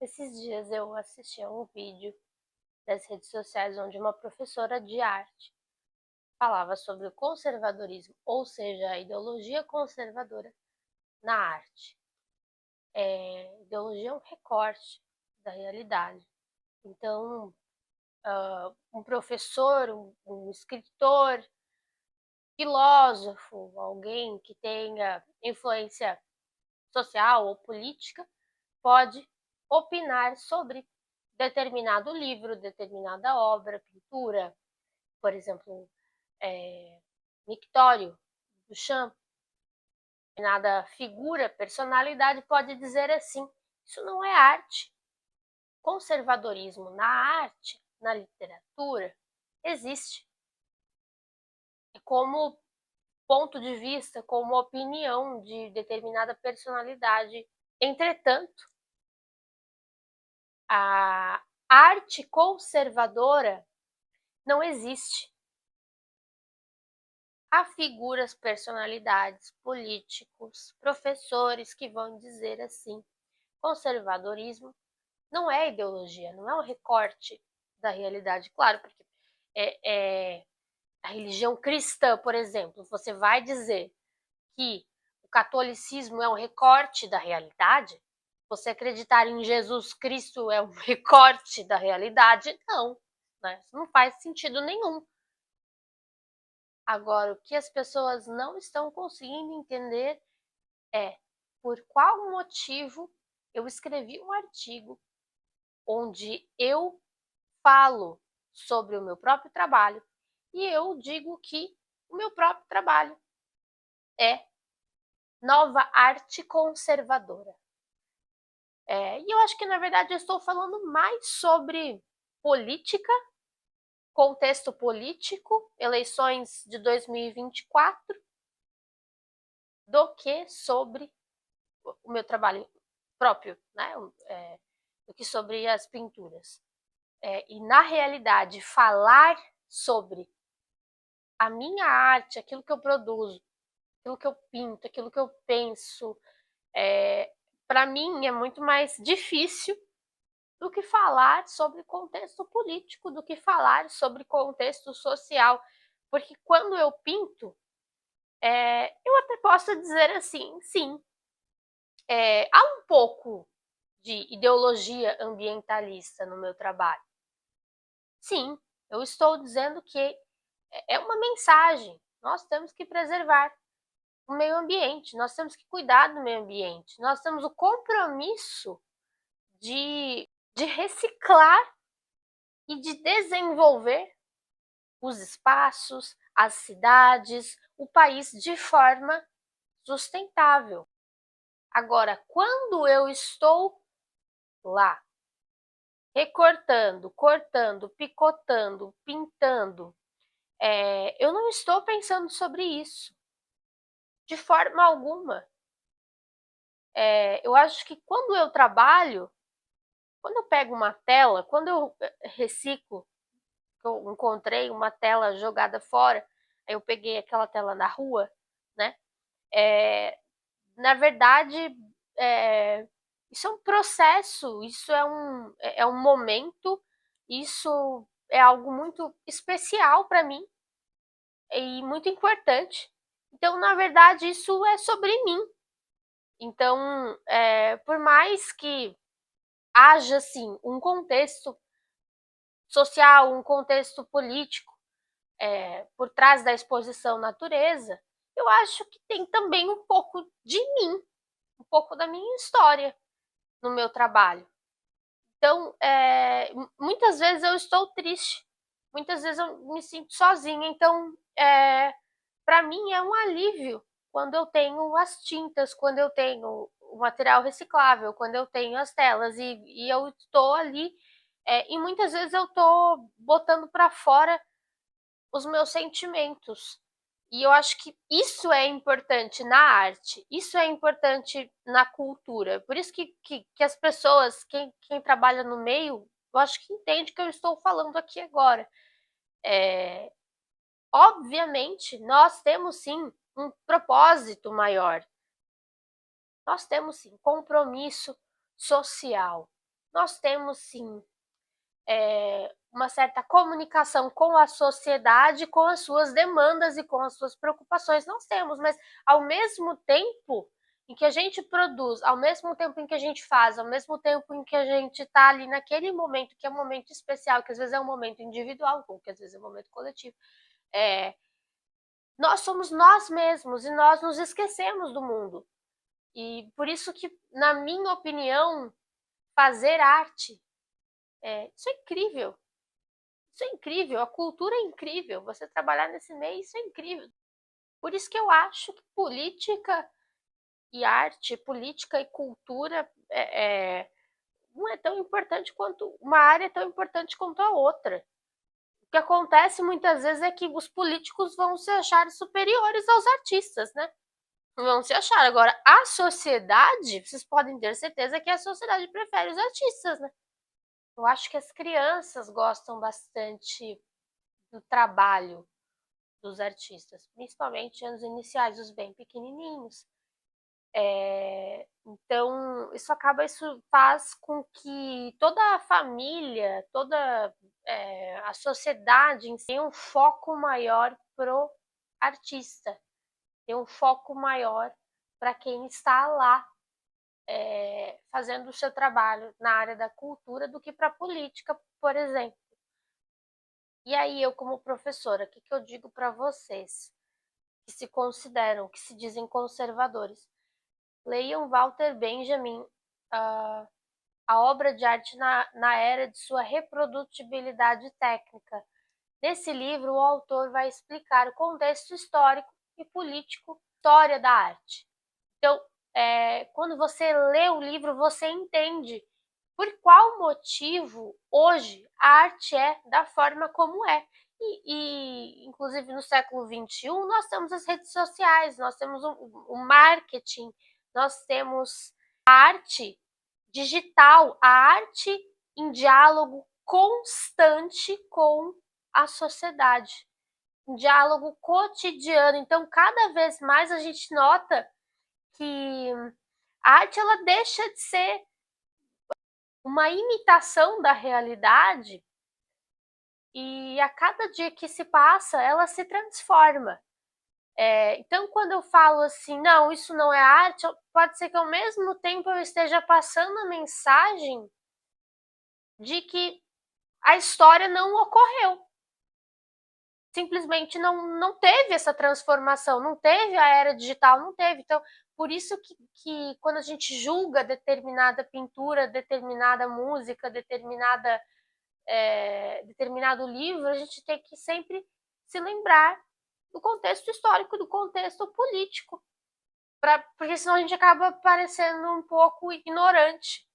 Esses dias eu assisti a um vídeo das redes sociais onde uma professora de arte falava sobre o conservadorismo, ou seja, a ideologia conservadora na arte. Ideologia é um recorte da realidade. Então, um professor, um escritor, filósofo, alguém que tenha influência social ou política, pode opinar sobre determinado livro, determinada obra, pintura, por exemplo, mictório, Duchamp, determinada figura, personalidade pode dizer assim: isso não é arte. Conservadorismo na arte, na literatura, existe. É como ponto de vista, como opinião de determinada personalidade. Entretanto, a arte conservadora não existe. Há figuras, personalidades, políticos, professores que vão dizer assim: conservadorismo não é ideologia, não é um recorte da realidade. Claro, porque a religião cristã, por exemplo, você vai dizer que o catolicismo é um recorte da realidade? Você acreditar em Jesus Cristo é um recorte da realidade? Não, né? Isso não faz sentido nenhum. Agora, o que as pessoas não estão conseguindo entender é por qual motivo eu escrevi um artigo onde eu falo sobre o meu próprio trabalho e eu digo que o meu próprio trabalho é nova arte conservadora. E eu acho que, na verdade, eu estou falando mais sobre política, contexto político, eleições de 2024, do que sobre o meu trabalho próprio, né? Do que sobre as pinturas. E, na realidade, falar sobre a minha arte, aquilo que eu produzo, aquilo que eu pinto, aquilo que eu penso, para mim é muito mais difícil do que falar sobre contexto político, do que falar sobre contexto social. Porque quando eu pinto, eu até posso dizer assim, sim, há um pouco de ideologia ambientalista no meu trabalho. Sim, eu estou dizendo que é uma mensagem. Nós temos que preservar o meio ambiente, nós temos que cuidar do meio ambiente, nós temos o compromisso de reciclar e de desenvolver os espaços, as cidades, o país de forma sustentável. Agora, quando eu estou lá recortando, cortando, picotando, pintando, eu não estou pensando sobre isso de forma alguma. Eu acho que quando eu trabalho, quando eu pego uma tela, quando eu reciclo, eu encontrei uma tela jogada fora, aí eu peguei aquela tela na rua, né? Na verdade, isso é um processo, isso é um momento, isso é algo muito especial para mim e muito importante. Então, na verdade, isso é sobre mim. Então, por mais que haja, assim, um contexto social, um contexto político por trás da exposição natureza, eu acho que tem também um pouco de mim, um pouco da minha história no meu trabalho. Então, muitas vezes eu estou triste, muitas vezes eu me sinto sozinha. Então, para mim é um alívio quando eu tenho as tintas, quando eu tenho o material reciclável, quando eu tenho as telas e eu estou ali. E muitas vezes eu estou botando para fora os meus sentimentos. E eu acho que isso é importante na arte, isso é importante na cultura. Por isso que as pessoas, quem trabalha no meio, eu acho que entende o que eu estou falando aqui agora. Obviamente, nós temos sim um propósito maior. Nós temos sim compromisso social. nós temos sim uma certa comunicação com a sociedade, com as suas demandas e com as suas preocupações. Nós temos, mas ao mesmo tempo em que a gente produz, ao mesmo tempo em que a gente faz, ao mesmo tempo em que a gente está ali naquele momento, que é um momento especial, que às vezes é um momento individual, ou que às vezes é um momento coletivo, nós somos nós mesmos e nós nos esquecemos do mundo. E por isso que, na minha opinião, fazer arte, isso é incrível. Isso é incrível, a cultura é incrível, você trabalhar nesse meio, isso é incrível. Por isso que eu acho que política e arte, política e cultura não é tão importante quanto uma área é tão importante quanto a outra. O que acontece muitas vezes é que os políticos vão se achar superiores aos artistas, né? Vão se achar. Agora, a sociedade, vocês podem ter certeza que a sociedade prefere os artistas, né? Eu acho que as crianças gostam bastante do trabalho dos artistas, principalmente anos iniciais, os bem pequenininhos. Então, isso faz com que toda a família, toda a sociedade em si tenha um foco maior pro artista, tem um foco maior para quem está lá fazendo o seu trabalho na área da cultura do que para a política, por exemplo. E aí, eu como professora, o que eu digo para vocês que se consideram, que se dizem conservadores? Leiam Walter Benjamin, a obra de arte na era de sua reprodutibilidade técnica. Nesse livro, o autor vai explicar o contexto histórico e político, história da arte. Então, quando você lê o livro, você entende por qual motivo hoje a arte é da forma como é. Inclusive, no século XXI, nós temos as redes sociais, nós temos o marketing, nós temos a arte digital, a arte em diálogo constante com a sociedade, em diálogo cotidiano. Então, cada vez mais a gente nota que a arte ela deixa de ser uma imitação da realidade e a cada dia que se passa, ela se transforma. Então, quando eu falo assim, não, isso não é arte, pode ser que ao mesmo tempo eu esteja passando a mensagem de que a história não ocorreu. Simplesmente não teve essa transformação, não teve a era digital, não teve. Então, por isso que quando a gente julga determinada pintura, determinada música, determinado livro, a gente tem que sempre se lembrar do contexto histórico, do contexto político, porque senão a gente acaba parecendo um pouco ignorante